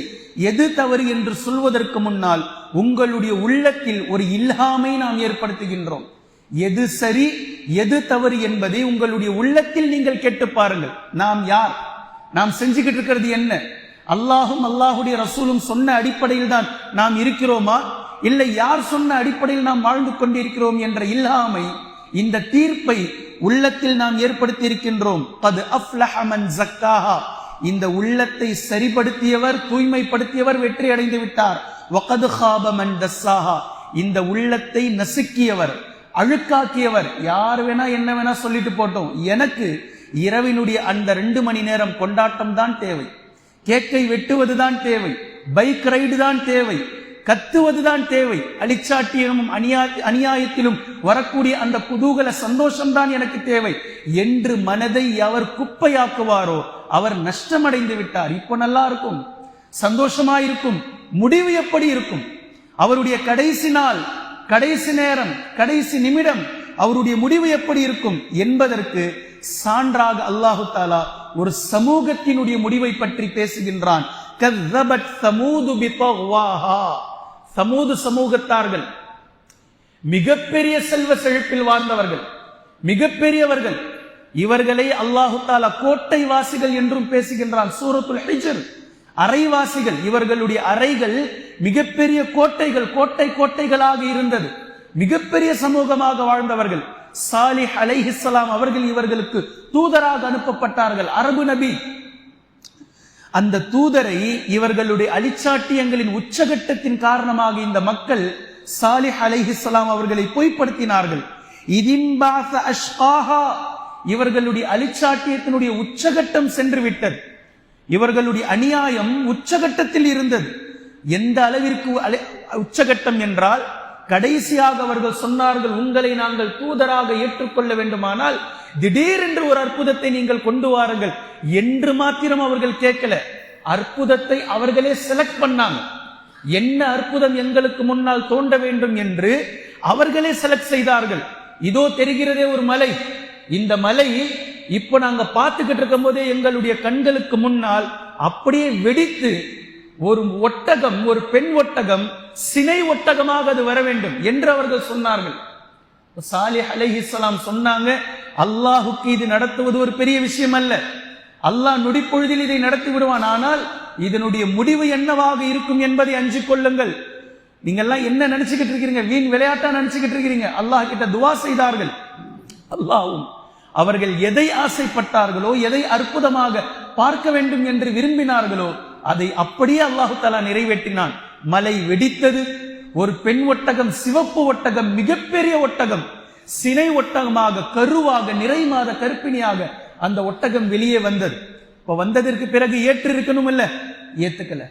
எது தவறு என்று சொல்வதற்கு முன்னால் உங்களுடைய உள்ளத்தில் ஒரு இல்ஹாமை நாம் ஏற்படுத்துகின்றோம். எது சரி எது தவறு என்பதை உங்களுடைய உள்ளத்தில் நீங்கள் கேட்டு பாருங்கள். நாம் யார், நாம் செஞ்சுக்கிட்டு இருக்கிறது என்ன, அல்லாஹும் அல்லாஹுடைய ரசூலும் சொன்ன அடிப்படையில் தான் நாம் இருக்கிறோமா, இல்லை யார் சொன்ன அடிப்படையில் நாம் வாழ்ந்து கொண்டிருக்கிறோம் என்ற இல்ஹாமை, இந்த தீர்ப்பை உள்ளத்தில் நாம் ஏற்படுத்தி இருக்கின்றோம். கத் அஃப்லஹ மன் ஸக்காஹா, இந்த உள்ளத்தை சரிப்படுத்தியவர், தூய்மைப்படுத்தியவர் வெற்றி அடைந்து விட்டார். வகத் ஹாப மன் தஸ்ஸாஹா, இந்த உள்ளத்தை நசுக்கியவர், அழுக்காக்கியவர். யார் வேணா என்ன வேணா சொல்லிட்டு போட்டோம், எனக்கு இரவினுடைய அந்த 2 மணி நேரம் கொண்டாட்டம் தான் தேவை, கேக்கை வெட்டுவதுதான் தேவை, பைக் ரைடு தான் தேவை, கத்துவதுதான் தேவை, அழிச்சாட்டியமும் அநியாயத்திலும் வரக்கூடிய அந்த குதூகல சந்தோஷம்தான் எனக்கு தேவை என்று மனதை அவர் குப்பையாக்குவாரோ அவர் நஷ்டமடைந்து விட்டார். இப்போ நல்லா இருக்கும், சந்தோஷமாயிருக்கும், முடிவு எப்படி இருக்கும், அவருடைய கடைசி நாள், கடைசி நேரம், கடைசி நிமிடம், அவருடைய முடிவு எப்படி இருக்கும் என்பதற்கு சான்றாக அல்லாஹு தஆலா ஒரு சமூகத்தினுடைய முடிவை பற்றி பேசுகின்றான். கஸ்ஸபத் ஸமூது பிதக்வாஹா, சமூது சமூகத்தார்கள் மிகப்பெரிய செல்வ செழிப்பில் வாழ்ந்தவர்கள், மிகப்பெரியவர்கள். இவர்களை அல்லாஹு தஆலா கோட்டை வாசிகள் என்றும் பேசுகின்றான். சூரத்துல் ஹிஜ்ர், அரைவாசிகள். இவர்களுடைய அறைகள் மிகப்பெரிய கோட்டைகள், கோட்டை கோட்டைகளாக இருந்தது. மிகப்பெரிய சமூகமாக வாழ்ந்தவர்கள். சாலிஹ் அலைஹிஸ்ஸலாம் அவர்கள் இவர்களுக்கு தூதராக அனுப்பப்பட்டார்கள், அரபு நபி. அந்த தூதரை இவர்களுடைய அழிச்சாட்டியங்களின் உச்சகட்டத்தின் காரணமாக இந்த மக்கள் சாலிஹ் அலைஹிஸ்ஸலாம் அவர்களை பொய்ப்படுத்தினார்கள். இதின்பாஸ அஷ்காஹா, இவர்களுடைய அழிச்சாட்டியத்தினுடைய உச்சகட்டம் சென்று விட்டது. இவர்களுடைய அநியாயம் உச்சகட்டத்தில் இருந்தது. எந்த அளவிற்கு உச்சகட்டம் என்றால், கடைசியாக அவர்கள் சொன்னார்கள், உங்களை நாங்கள் தூதராக ஏற்றுக்கொள்ள வேண்டுமானால் திடீரென்று ஒரு அற்புதத்தை நீங்கள் கொண்டு வாருங்கள் என்று மாத்திரம் அவர்கள் கேட்கல. அற்புதத்தை அவர்களே செலக்ட் பண்ணாங்க. என்ன அற்புதம் எங்களுக்கு முன்னால் தோன்ற வேண்டும் என்று அவர்களே செலக்ட் செய்தார்கள். இதோ தெரிகிறதே ஒரு மலை, இந்த மலை இப்ப நாங்க பார்த்துக்கிட்டு இருக்கும் போதே எங்களுடைய கண்களுக்கு முன்னால் அப்படியே வெடித்து ஒரு ஒட்டகம், ஒரு பெண் ஒட்டகம், சினை ஒட்டகமாக அது வர வேண்டும் என்று அவர்கள் சொன்னார்கள். சாலிஹ் அலைஹிஸ்ஸலாம் சொன்னாங்க, அல்லாஹுக்கு இது நடத்துவது ஒரு பெரிய விஷயம் அல்ல, அல்லாஹ் நொடிப்பொழுதில் இதை நடத்தி விடுவான், ஆனால் இதனுடைய முடிவு என்னவாக இருக்கும் என்பதை அஞ்சிக் கொள்ளுங்கள். நீங்க எல்லாம் என்ன நினைச்சுக்கிட்டு இருக்கிறீங்க? வீண் விளையாட்டா நினைச்சுக்கிட்டு இருக்கிறீங்க. அல்லாஹ் கிட்ட துவா செய்தார்கள். அல்லாஹ்வும் அவர்கள் எதை ஆசைப்பட்டார்களோ, எதை அற்புதமாக பார்க்க வேண்டும் என்று விரும்பினார்களோ அதை அப்படியே அல்லாஹு தஆலா நிறைவேற்றினான். மலை வெடித்தது. ஒரு பெண் ஒட்டகம், சிவப்பு ஒட்டகம், மிகப்பெரிய ஒட்டகம், சினை ஒட்டகமாக, கருவாக, நிறை மாத கர்ப்பிணியாக அந்த ஒட்டகம் வெளியே வந்தது. இப்ப வந்ததற்கு பிறகு ஏற்று இருக்கணும் இல்ல, ஏத்துக்கல,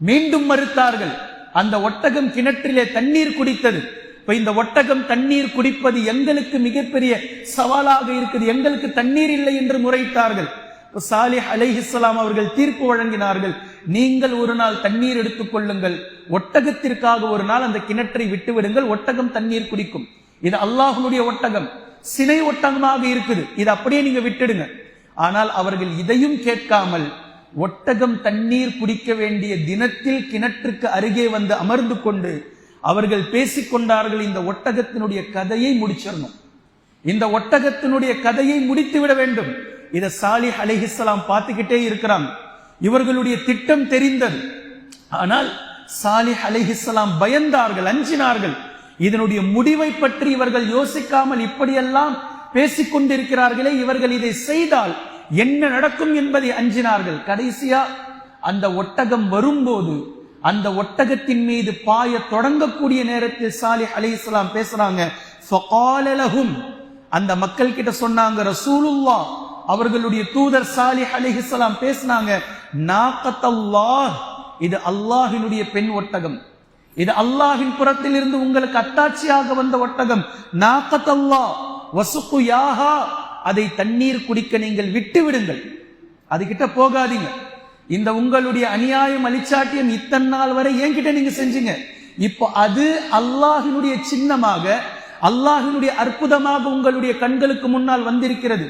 மீண்டும் மறுத்தார்கள். அந்த ஒட்டகம் கிணற்றிலே தண்ணீர் குடித்தது. இப்ப இந்த ஒட்டகம் தண்ணீர் குடிப்பது எங்களுக்கு மிகப்பெரிய சவாலாக இருக்குது, எங்களுக்கு தண்ணீர் இல்லை என்று முறையிட்டார்கள். சாலிஹ் அலைஹிஸ்ஸலாம் அவர்கள் தீர்ப்பு வழங்கினார்கள், நீங்கள் ஒரு நாள் தண்ணீர் எடுத்துக் கொள்ளுங்கள், ஒட்டகத்திற்காக ஒரு நாள் அந்த கிணற்றை விட்டு விடுங்கள், ஒட்டகம் தண்ணீர் குடிக்கும். இது அல்லாஹ்வுடைய ஒட்டகம், சினை ஒட்டகமாக இருக்குது, இது அப்படியே நீங்க விட்டுடுங்க. ஆனால் அவர்கள் இதையும் கேட்காமல் ஒட்டகம் தண்ணீர் குடிக்க வேண்டிய தினத்தில் கிணற்றுக்கு அருகே வந்து அமர்ந்து கொண்டு அவர்கள் பேசிக்கொண்டார்கள், இந்த ஒட்டகத்தினுடைய கதையை முடிச்சிடணும், இந்த ஒட்டகத்தினுடைய கதையை முடித்து விட வேண்டும். இதை சாலிஹ் அலைஹிஸ்ஸலாம் பார்த்துக்கிட்டே இருக்கிறாங்க. இவர்களுடைய திட்டம் தெரிந்தது. ஆனால் சாலிஹ் அலைஹிஸ்ஸலாம் பயந்தார்கள், அஞ்சினார்கள். இதனுடைய முடிவை பற்றி இவர்கள் யோசிக்காமல் இப்படியெல்லாம் பேசிக்கொண்டிருக்கிறார்களே, இவர்கள் இதை செய்தால் என்ன நடக்கும் என்பதை அஞ்சினார்கள். கடைசியா அந்த ஒட்டகம் வரும்போது, அந்த ஒட்டகத்தின் மீது பாய தொடங்கக்கூடிய நேரத்தில் சாலிஹ் அலைஹிஸ்ஸலாம் பேசுறாங்க. ஃபகால லஹும், அந்த மக்கள் கிட்ட சொன்னாங்க, ரசூலுல்லாஹ் அவர்களுடைய தூதர் சாலிஹ் அலைஹிஸ்ஸலாம் பேசினாங்க, நாகத்தல்லாஹ், இது அல்லாஹ்வினுடைய பெண் ஒட்டகம், இது அல்லாஹ்வின் புறத்தில் இருந்து உங்களுக்கு அத்தாட்சியாக வந்த ஒட்டகம். நாகத்தல்லாஹ் வசுகுயாஹா, அதை தண்ணீர் குடிக்க நீங்கள் விட்டு விடுங்கள், அதுகிட்ட போகாதீங்க. இந்த உங்களுடைய அநியாயம், அலிச்சாட்டியம் இத்தனை நாள் வரை என்கிட்ட நீங்க செஞ்சீங்க, இப்போ அது அல்லாஹ்வினுடைய சின்னமாக, அல்லாஹ்வினுடைய அற்புதமாக உங்களுடைய கண்களுக்கு முன்னால் வந்திருக்கிறது,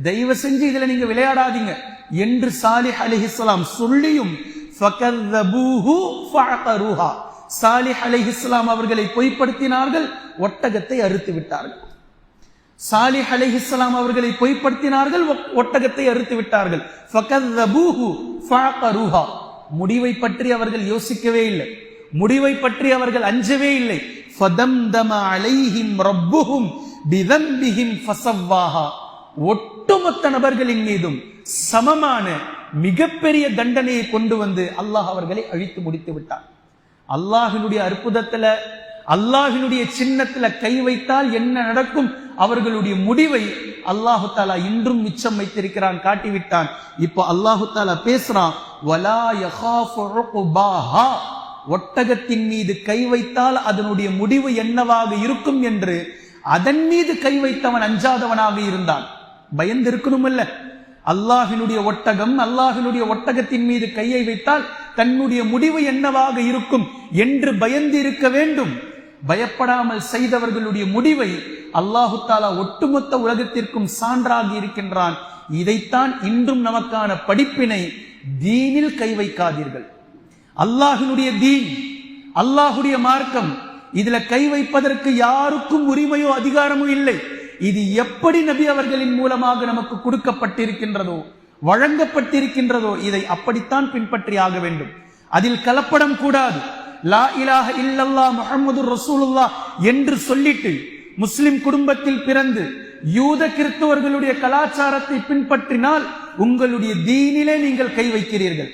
தயவு செஞ்சு இதுல நீங்க விளையாடாதீங்க என்று சாலிஹ் அலைஹிஸ்ஸலாம் சொல்லியும் ஃபகذبوஹு ஃபஅகருஹா, சாலிஹ் அலைஹிஸ்ஸலாம் அவர்களை பொய்ப்படுத்தினார்கள், ஒட்டகத்தை அறுத்து விட்டார்கள். சாலிஹ் அலைஹிஸ்ஸலாம் அவர்களை பொய்ப்படுத்தினார்கள், ஒட்டகத்தை அறுத்து விட்டார்கள். ஃபகذبوஹு ஃபஅகருஹா, முடிவை பற்றி அவர்கள் யோசிக்கவே இல்லை, முடிவை பற்றி அவர்கள் அஞ்சவே இல்லை. ஃபதம்தம அலைஹிம் ரப்புஹும் பிதம்பிஹிம் ஃபஸவ்வாஹா, ஒட்டுமொத்த நபர்களின் மீதும் சமமான மிகப்பெரிய தண்டனையை கொண்டு வந்து அல்லாஹ் அவர்களை அழித்து முடித்து விட்டார். அல்லாஹ்வினுடைய அற்புதத்துல, அல்லாஹ்வினுடைய சின்னத்துல கை வைத்தால் என்ன நடக்கும், அவர்களுடைய முடிவை அல்லாஹு தஆலா இன்றும் மிச்சம் வைத்திருக்கிறான், காட்டிவிட்டான். இப்போ அல்லாஹு தஆலா பேசுறான், வலா யகாஃபு உக்பாஹா, ஒட்டகத்தின் மீது கை வைத்தால் அதனுடைய முடிவு என்னவாக இருக்கும் என்று அதன் மீது கை வைத்தவன் அஞ்சாதவனாக இருந்தான். பயந்து இருக்கணும் இல்ல, அல்லாஹ்வினுடைய ஒட்டகம், அல்லாஹ்வினுடைய ஒட்டகத்தின் மீது கையை வைத்தால் தன்னுடைய முடிவு என்னவாக இருக்கும் என்று பயந்து இருக்க வேண்டும். பயப்படாமல் செய்தவர்களுடைய முடிவை அல்லாஹு தஆலா ஒட்டுமொத்த உலகத்திற்கும் சான்றாக இருக்கின்றான். இதைத்தான் இன்றும் நமக்கான படிப்பினை, தீனில் கை வைக்காதீர்கள். அல்லாஹ்வினுடைய தீன், அல்லாஹ்வுடைய மார்க்கம், இதுல கை வைப்பதற்கு யாருக்கும் உரிமையோ அதிகாரமோ இல்லை. இது எப்படி நபி அவர்களின் மூலமாக நமக்கு கொடுக்கப்பட்டிருக்கின்றதோ, வழங்கப்பட்டிருக்கின்றதோ, இதை அப்படித்தான் பின்பற்றி ஆக வேண்டும். அதில் கலப்படம் கூடாது. லா இலாஹ இல்லல்லாஹ் முஹம்மது ரசூலுல்லாஹ் என்று சொல்லிட்டு முஸ்லிம் குடும்பத்தில் பிறந்து யூத கிறிஸ்தவர்களுடைய கலாச்சாரத்தை பின்பற்றினால் உங்களுடைய தீனிலே நீங்கள் கை வைக்கிறீர்கள்.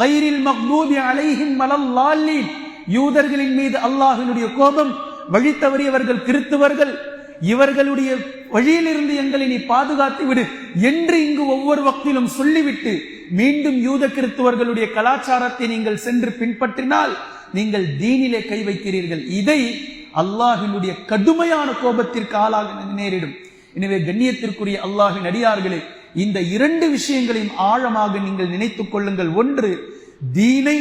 கைரில் மக்தூபி அலைஹிம் வலல்லாலீன், யூதர்களின் மீது அல்லாஹ்வினுடைய கோபம், வழி தவறியவர்கள் கிறிஸ்தவர்கள், இவர்களுடைய வழியிலிருந்து எங்களை நீ பாதுகாத்து விடு என்று இங்கு ஒவ்வொரு வக்திலும் சொல்லிவிட்டு மீண்டும் யூத கிறிஸ்துவர்களுடைய கலாச்சாரத்தை நீங்கள் சென்று பின்பற்றினால் நீங்கள் தீனிலே கை வைக்கிறீர்கள். இதை அல்லாஹ்வினுடைய கடுமையான கோபத்திற்கு ஆளாக நேரிடும். எனவே கண்ணியத்திற்குரிய அல்லாஹ்வின் அடியார்களே, இந்த இரண்டு விஷயங்களையும் ஆழமாக நீங்கள் நினைத்துக் கொள்ளுங்கள். ஒன்று, தீனை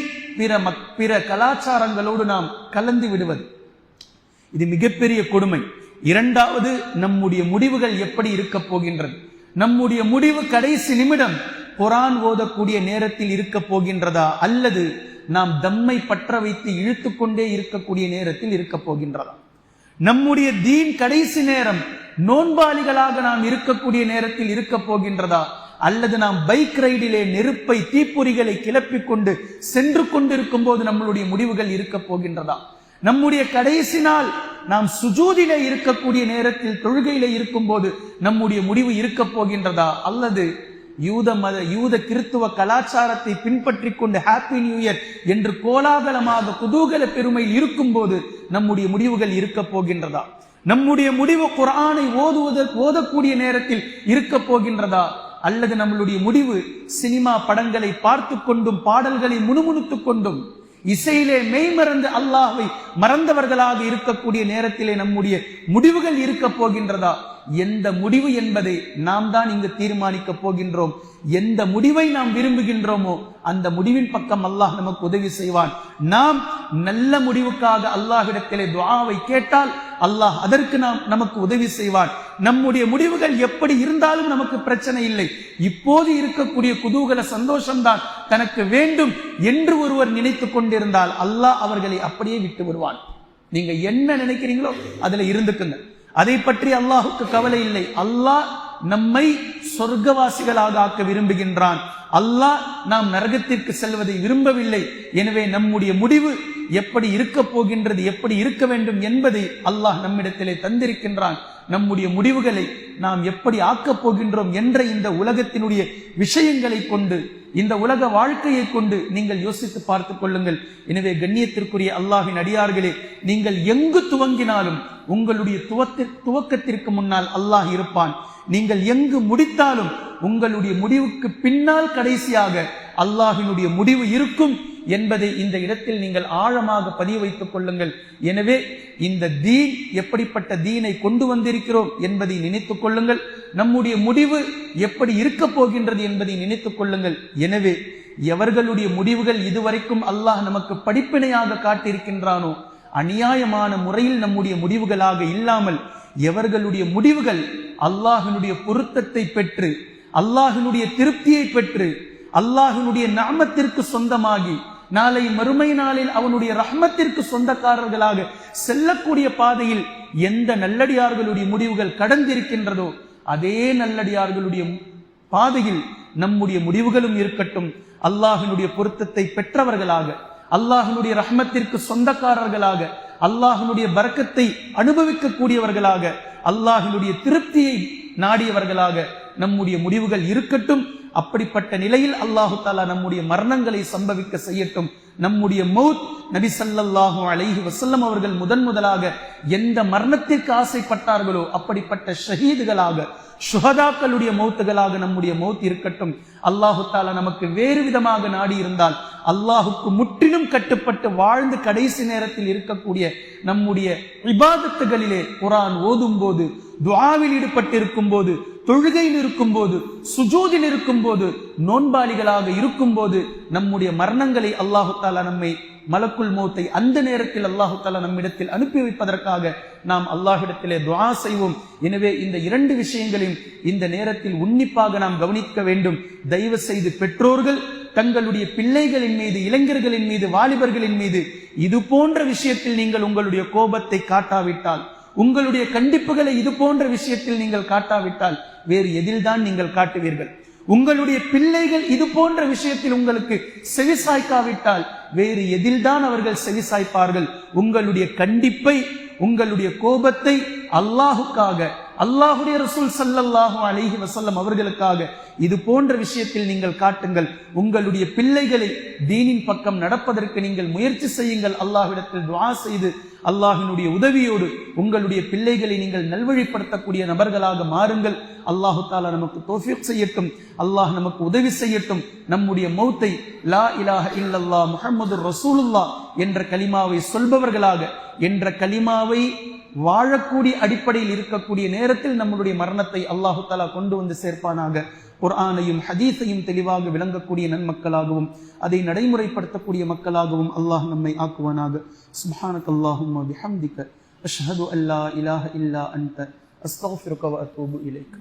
பிற கலாச்சாரங்களோடு நாம் கலந்து விடுவது, இது மிகப்பெரிய கொடுமை. இரண்டாவது, நம்முடைய முடிவுகள் எப்படி இருக்க போகின்றது? நம்முடைய முடிவு கடைசி நிமிடம் குர்ஆன் ஓதக்கூடிய நேரத்தில் இருக்க போகின்றதா, அல்லது நாம் தம்மை பற்ற வைத்து இழுத்து கொண்டே இருக்கக்கூடிய நேரத்தில் இருக்க போகின்றதா? நம்முடைய தீன் கடைசி நேரம் நோன்பாளிகளாக நாம் இருக்கக்கூடிய நேரத்தில் இருக்க போகின்றதா, அல்லது நாம் பைக் ரைடிலே நெருப்பை தீப்பொறிகளை கிளப்பிக் கொண்டு சென்று கொண்டிருக்கும் போது நம்மளுடைய முடிவுகள் இருக்க போகின்றதா? நம்முடைய கடைசி நாள் நாம் சுஜூதிலே இருக்கக்கூடிய நேரத்தில் தொழுகையிலே இருக்கும் போது நம்முடைய முடிவு இருக்க போகின்றதா, அல்லது யூத கிறிஸ்துவ கலாச்சாரத்தை பின்பற்றி கொண்டு ஹாப்பி நியூ இயர் என்று கோலாகலமாக குதூகல பெருமையில் இருக்கும் போது நம்முடைய முடிவுகள் இருக்க போகின்றதா? நம்முடைய முடிவு குர்ஆனை ஓதக்கூடிய நேரத்தில் இருக்க போகின்றதா, அல்லது நம்மளுடைய முடிவு சினிமா படங்களை பார்த்து கொண்டும் பாடல்களை முணுமுணுத்துக் கொண்டும் இசையிலே மெய்மறந்து அல்லாஹ்வை மறந்தவர்களாக இருக்கக்கூடிய நேரத்திலே நம்முடைய முடிவுகள் இருக்க போகின்றதா? எந்த முடிவு என்பதை நாம் தான் இங்கு தீர்மானிக்க போகின்றோம். எந்த முடிவை நாம் விரும்புகின்றோமோ அந்த முடிவின் பக்கம் அல்லாஹ் நமக்கு உதவி செய்வான். நாம் நல்ல முடிவுக்காக அல்லாஹ்விடத்திலே துஆவை கேட்டால் அல்லாஹ் அதற்கு நமக்கு உதவி செய்வான். நம்முடைய முடிவுகள் எப்படி இருந்தாலும் நமக்கு பிரச்சனை இல்லை. இப்போது இருக்கக்கூடிய குதூகல சந்தோஷம்தான் தனக்கு வேண்டும் என்று ஒருவர் நினைத்துக் கொண்டிருந்தால் அல்லாஹ் அவர்களை அப்படியே விட்டு விடுவான். நீங்க என்ன நினைக்கிறீங்களோ அதுல இருந்துக்குங்க, அதை பற்றி அல்லாஹுக்கு கவலை இல்லை. அல்லாஹ் நம்மை சொர்க்கவாசிகளாக ஆக்க விரும்புகின்றான். அல்லாஹ் நாம் நரகத்திற்கு செல்வதை விரும்பவில்லை. எனவே நம்முடைய முடிவு எப்படி இருக்க போகின்றது, எப்படி இருக்க வேண்டும் என்பதை அல்லாஹ் நம்மிடத்திலே தந்திருக்கின்றான். நம்முடைய முடிவுகளை நாம் எப்படி ஆக்கப் போகின்றோம் என்ற இந்த உலகத்தினுடைய விஷயங்களை கொண்டு, இந்த உலக வாழ்க்கையை கொண்டு நீங்கள் யோசித்து பார்த்துக் கொள்ளுங்கள். எனவே கண்ணியத்திற்குரிய அல்லாஹ்வின் அடியார்களே, நீங்கள் எங்கு துவங்கினாலும் உங்களுடைய துவக்கத்திற்கு முன்னால் அல்லாஹ் இருப்பான். நீங்கள் எங்கு முடித்தாலும் உங்களுடைய முடிவுக்கு பின்னால் கடைசியாக அல்லாஹ்வினுடைய முடிவு இருக்கும் என்பதை இந்த இடத்தில் நீங்கள் ஆழமாக பதிய வைத்துக் கொள்ளுங்கள். எனவே இந்த தீன் எப்படிப்பட்ட தீனை கொண்டு வந்திருக்கிறோம் என்பதை நினைத்துக் கொள்ளுங்கள். நம்முடைய முடிவு எப்படி இருக்க போகின்றது என்பதை நினைத்துக் கொள்ளுங்கள். எனவே எவர்களுடைய முடிவுகள் இதுவரைக்கும் அல்லாஹ் நமக்கு படிப்பினையாக காட்டியிருக்கின்றானோ, அநியாயமான முறையில் நம்முடைய முடிவுகளாக இல்லாமல் எவர்களுடைய முடிவுகள் அல்லாஹ்வினுடைய பொருத்தத்தை பெற்று, அல்லாஹ்வினுடைய திருப்தியை பெற்று, அல்லாஹ்வினுடைய நாமத்திற்கு சொந்தமாகி நாளை மறுமை நாளில் அவனுடைய ரஹ்மத்திற்கு சொந்தக்காரர்களாக செல்லக்கூடிய பாதையில் எந்த நல்லடியார்களுடைய முடிவுகள் கடந்திருக்கின்றதோ அதே நல்லடியார்களுடைய பாதையில் நம்முடைய முடிவுகளும் இருக்கட்டும். அல்லாஹ்வினுடைய பொருத்தத்தை பெற்றவர்களாக, அல்லாஹ்வினுடைய ரஹ்மத்திற்கு சொந்தக்காரர்களாக, அல்லாஹ்வினுடைய பரக்கத்தை அனுபவிக்க கூடியவர்களாக, அல்லாஹ்வினுடைய திருப்தியை நாடியவர்களாக நம்முடைய முடிவுகள் இருக்கட்டும். அப்படிப்பட்ட நிலையில் அல்லாஹு தஆலா நம்முடைய மரணங்களை சம்பவிக்க செய்யட்டும். நம்முடைய மௌத், நபி ஸல்லல்லாஹு அலைஹி வஸல்லம் அவர்கள் முதலாக எந்த மரணத்திற்கு ஆசைப்பட்டார்களோ அப்படிப்பட்ட ஷஹீதுகளாக, சுஹதாக்களுடைய மௌத்துகளாக நம்முடைய மௌத் இருக்கட்டும். அல்லாஹு தஆலா நமக்கு வேறு விதமாக நாடி இருந்தால், அல்லாஹுக்கு முற்றிலும் கட்டுப்பட்டு வாழ்ந்து கடைசி நேரத்தில் இருக்கக்கூடிய நம்முடைய இபாதத்துகளிலே குர்ஆன் ஓதும் போது, துஆவில் ஈடுபட்டிருக்கும் போது, தொழுகையில் இருக்கும் போது, சுஜூதில் இருக்கும் போது, நோன்பாளிகளாக இருக்கும் போது நம்முடைய மரணங்களை அல்லாஹு தஆலா நம்மை மலக்குல் மௌத்தை அந்த நேரத்தில் அல்லாஹு தஆலா நம்மிடத்தில் அனுப்பி வைப்பதற்காக நாம் அல்லாஹ்விடத்திலே துஆ செய்வோம். எனவே இந்த இரண்டு விஷயங்களையும் இந்த நேரத்தில் உன்னிப்பாக நாம் கவனிக்க வேண்டும். தயவு செய்து பெற்றோர்கள் தங்களுடைய பிள்ளைகளின் மீது, இளைஞர்களின் மீது, வாலிபர்களின் மீது இது போன்ற விஷயத்தில் நீங்கள் உங்களுடைய கோபத்தை காட்டாவிட்டால், உங்களுடைய கண்டிப்புகளை இது போன்ற விஷயத்தில் நீங்கள் காட்டாவிட்டால் வேறு எதில்தான் நீங்கள் காட்டுவீர்கள்? உங்களுடைய பிள்ளைகள் இது போன்ற விஷயத்தில் உங்களுக்கு செவிசாய்க்காவிட்டால் வேறு எதில்தான் அவர்கள் செவிசாய்ப்பார்கள்? உங்களுடைய கண்டிப்பை, உங்களுடைய கோபத்தை அல்லாஹுக்காக, அல்லாஹ்வுடைய ரசூல் ஸல்லல்லாஹு அலைஹி வஸல்லம் அவர்களுக்காக இது போன்ற விஷயத்தில் நீங்கள் காட்டுங்கள். உங்களுடைய பிள்ளைகளை தீனின் பக்கம் நடப்பதற்கு நீங்கள் முயற்சி செய்யுங்கள். அல்லாஹ்விடத்தில் துஆ செய்து அல்லாஹ்வினுடைய உதவியோடு உங்களுடைய பிள்ளைகளை நீங்கள் நல்வழிப்படுத்தக்கூடிய நபர்களாக மாறுங்கள். அல்லாஹு தஆலா நமக்கு தௌஃபீக் செய்யட்டும். அல்லாஹ் நமக்கு உதவி செய்யட்டும். நம்முடைய மௌத்தை லா இலாஹ இல்லல்லாஹ் முஹம்மதுர் ரசூலுல்லாஹ் என்ற கலிமாவை சொல்பவர்களாக, என்ற கலிமாவை வாழக்கூடிய அடிப்படையில் இருக்கக்கூடிய நேரத்தில் நம்முடைய மரணத்தை அல்லாஹு தஆலா கொண்டு வந்து சேர்ப்பானாக. குர்ஆனையும் ஹதீஸையும் தெளிவாக விளங்கக்கூடிய நன்மக்களாகவும் அதை நடைமுறைப்படுத்தக்கூடிய மக்களாகவும் அல்லாஹ் நம்மை ஆக்குவானாக. சுப்ஹானக்கல்லாஹும்ம பிஹம்திக அஷ்ஹது அல்லா இலாஹ இல்லா அன்த அஸ்தக்ஃபிருக வ அத்தூபு இலைக்.